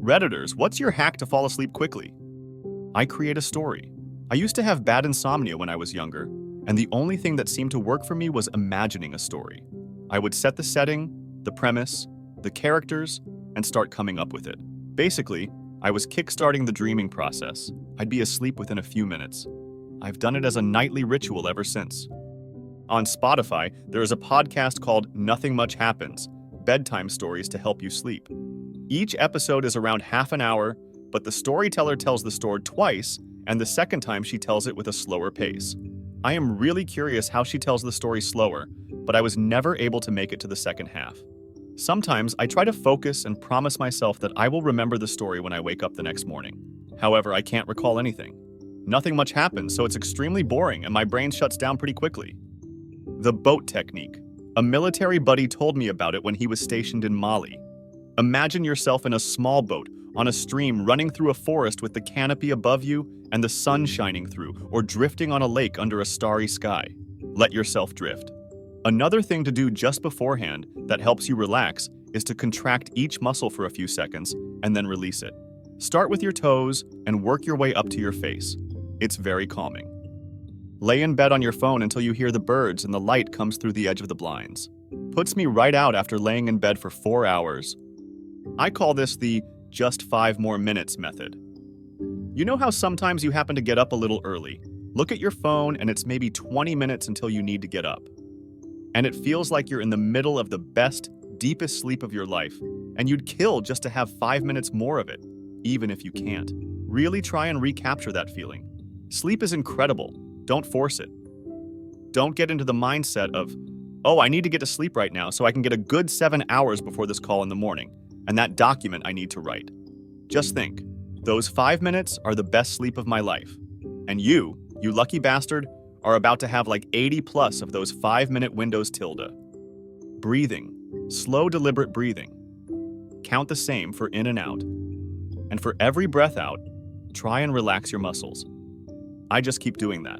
Redditors, what's your hack to fall asleep quickly? I create a story. I used to have bad insomnia when I was younger, and the only thing that seemed to work for me was imagining a story. I would set the setting, the premise, the characters, and start coming up with it. Basically, I was kickstarting the dreaming process. I'd be asleep within a few minutes. I've done it as a nightly ritual ever since. On Spotify, there is a podcast called Nothing Much Happens, Bedtime Stories to Help You Sleep. Each episode is around half an hour, but the storyteller tells the story twice, and the second time she tells it with a slower pace. I am really curious how she tells the story slower, but I was never able to make it to the second half. Sometimes I try to focus and promise myself that I will remember the story when I wake up the next morning. However, I can't recall anything. Nothing much happens, so it's extremely boring and my brain shuts down pretty quickly. The boat technique. A military buddy told me about it when he was stationed in Mali. Imagine yourself in a small boat on a stream running through a forest with the canopy above you and the sun shining through, or drifting on a lake under a starry sky. Let yourself drift. Another thing to do just beforehand that helps you relax is to contract each muscle for a few seconds and then release it. Start with your toes and work your way up to your face. It's very calming. Lay in bed on your phone until you hear the birds and the light comes through the edge of the blinds. Puts me right out after laying in bed for 4 hours. I call this the just 5 more minutes method. You know how sometimes you happen to get up a little early, look at your phone, and it's maybe 20 minutes until you need to get up. And it feels like you're in the middle of the best, deepest sleep of your life, and you'd kill just to have 5 minutes more of it, even if you can't. Really try and recapture that feeling. Sleep is incredible. Don't force it. Don't get into the mindset of, oh, I need to get to sleep right now so I can get a good 7 hours before this call in the morning, and that document I need to write. Just think, those 5 minutes are the best sleep of my life. And you lucky bastard, are about to have like 80 plus of those 5-minute windows tilde. Breathing. Slow, deliberate breathing. Count the same for in and out. And for every breath out, try and relax your muscles. I just keep doing that.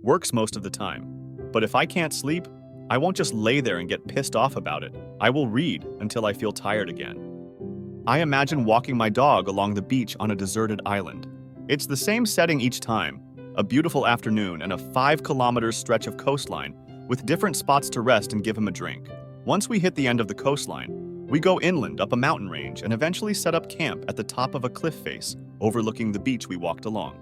Works most of the time. But if I can't sleep, I won't just lay there and get pissed off about it. I will read until I feel tired again. I imagine walking my dog along the beach on a deserted island. It's the same setting each time, a beautiful afternoon and a 5-kilometer stretch of coastline with different spots to rest and give him a drink. Once we hit the end of the coastline, we go inland up a mountain range and eventually set up camp at the top of a cliff face overlooking the beach we walked along.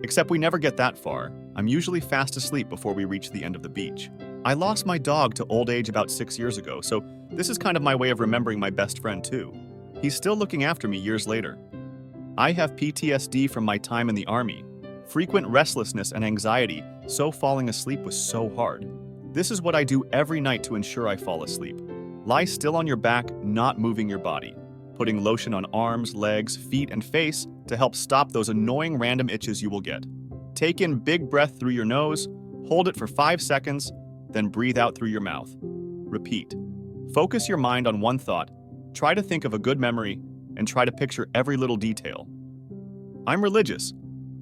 Except we never get that far. I'm usually fast asleep before we reach the end of the beach. I lost my dog to old age about 6 years ago, so this is kind of my way of remembering my best friend too. He's still looking after me years later. I have PTSD from my time in the army. Frequent restlessness and anxiety, so falling asleep was so hard. This is what I do every night to ensure I fall asleep. Lie still on your back, not moving your body. Putting lotion on arms, legs, feet, and face to help stop those annoying random itches you will get. Take in big breath through your nose, hold it for 5 seconds, then breathe out through your mouth. Repeat. Focus your mind on one thought, try to think of a good memory, and try to picture every little detail. I'm religious,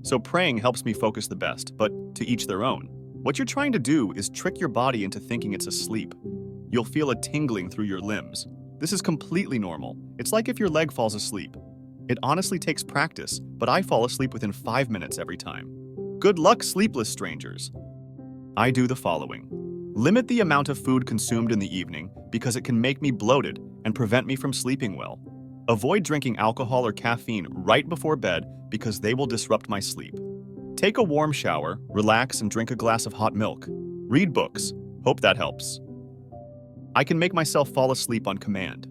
so praying helps me focus the best, but to each their own. What you're trying to do is trick your body into thinking it's asleep. You'll feel a tingling through your limbs. This is completely normal. It's like if your leg falls asleep. It honestly takes practice, but I fall asleep within 5 minutes every time. Good luck, sleepless strangers. I do the following. Limit the amount of food consumed in the evening because it can make me bloated and prevent me from sleeping well. Avoid drinking alcohol or caffeine right before bed because they will disrupt my sleep. Take a warm shower, relax, and drink a glass of hot milk. Read books. Hope that helps. I can make myself fall asleep on command.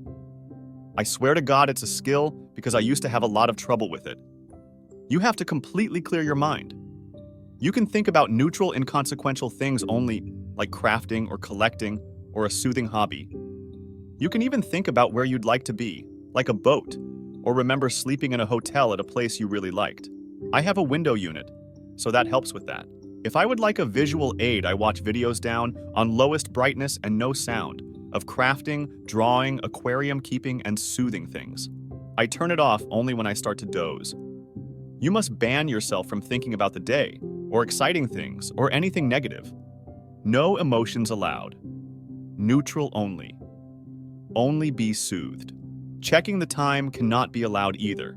I swear to God it's a skill because I used to have a lot of trouble with it. You have to completely clear your mind. You can think about neutral, inconsequential things only, like crafting or collecting or a soothing hobby. You can even think about where you'd like to be, like a boat, or remember sleeping in a hotel at a place you really liked. I have a window unit, so that helps with that. If I would like a visual aid, I watch videos down on lowest brightness and no sound of crafting, drawing, aquarium keeping, and soothing things. I turn it off only when I start to doze. You must ban yourself from thinking about the day, or exciting things, or anything negative. No emotions allowed. Neutral only. Only be soothed. Checking the time cannot be allowed either.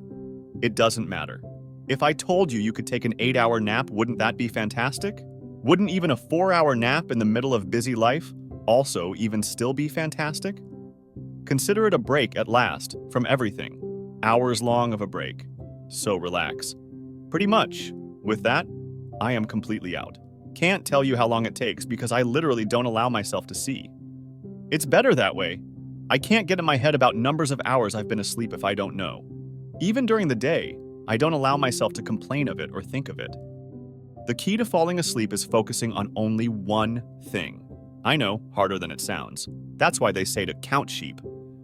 It doesn't matter. If I told you you could take an 8-hour nap, wouldn't that be fantastic? Wouldn't even a 4-hour nap in the middle of busy life also even still be fantastic? Consider it a break at last from everything. Hours long of a break. So relax. Pretty much. With that, I am completely out. Can't tell you how long it takes because I literally don't allow myself to see. It's better that way. I can't get in my head about numbers of hours I've been asleep if I don't know. Even during the day, I don't allow myself to complain of it or think of it. The key to falling asleep is focusing on only one thing. I know, harder than it sounds. That's why they say to count sheep.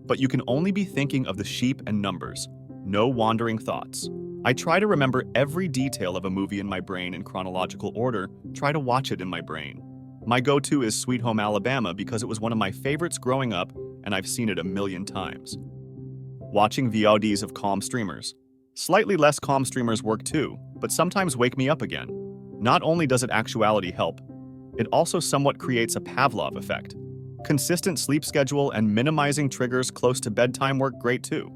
But you can only be thinking of the sheep and numbers. No wandering thoughts. I try to remember every detail of a movie in my brain in chronological order, try to watch it in my brain. My go-to is Sweet Home Alabama because it was one of my favorites growing up and I've seen it a million times. Watching VODs of calm streamers. Slightly less calm streamers work too, but sometimes wake me up again. Not only does it actuality help, it also somewhat creates a Pavlov effect. Consistent sleep schedule and minimizing triggers close to bedtime work great too.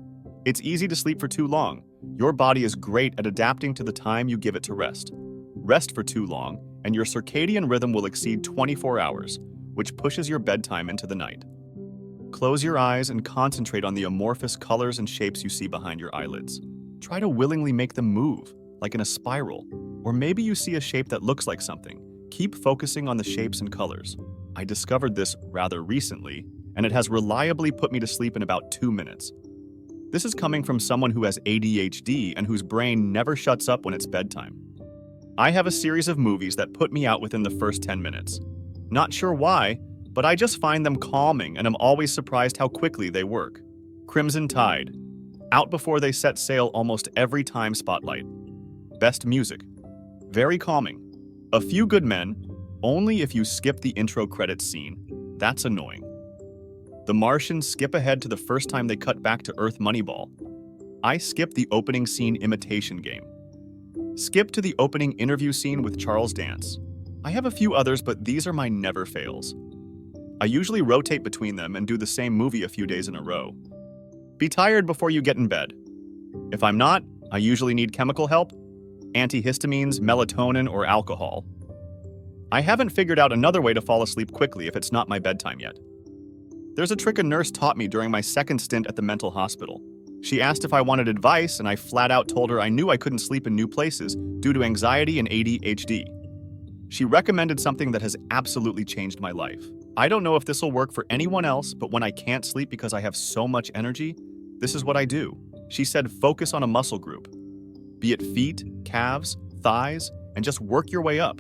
It's easy to sleep for too long. Your body is great at adapting to the time you give it to rest. Rest for too long, and your circadian rhythm will exceed 24 hours, which pushes your bedtime into the night. Close your eyes and concentrate on the amorphous colors and shapes you see behind your eyelids. Try to willingly make them move, like in a spiral, or maybe you see a shape that looks like something. Keep focusing on the shapes and colors. I discovered this rather recently, and it has reliably put me to sleep in about 2 minutes. This is coming from someone who has ADHD and whose brain never shuts up when it's bedtime. I have a series of movies that put me out within the first 10 minutes. Not sure why, but I just find them calming and I'm always surprised how quickly they work. Crimson Tide. Out before they set sail almost every time. Spotlight. Best music. Very calming. A Few Good Men. Only if you skip the intro credits scene. That's annoying. The Martians. Skip ahead to the first time they cut back to Earth. Moneyball. I skip the opening scene. Imitation Game. Skip to the opening interview scene with Charles Dance. I have a few others, but these are my never fails. I usually rotate between them and do the same movie a few days in a row. Be tired before you get in bed. If I'm not, I usually need chemical help, antihistamines, melatonin, or alcohol. I haven't figured out another way to fall asleep quickly if it's not my bedtime yet. There's a trick a nurse taught me during my second stint at the mental hospital. She asked if I wanted advice, and I flat out told her I knew I couldn't sleep in new places due to anxiety and ADHD. She recommended something that has absolutely changed my life. I don't know if this will work for anyone else, but when I can't sleep because I have so much energy, this is what I do. She said focus on a muscle group. Be it feet, calves, thighs, and just work your way up.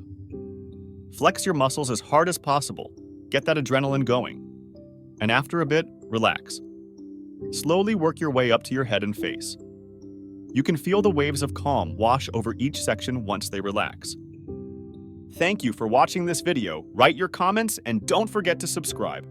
Flex your muscles as hard as possible. Get that adrenaline going. And after a bit, relax. Slowly work your way up to your head and face. You can feel the waves of calm wash over each section once they relax. Thank you for watching this video. Write your comments and don't forget to subscribe.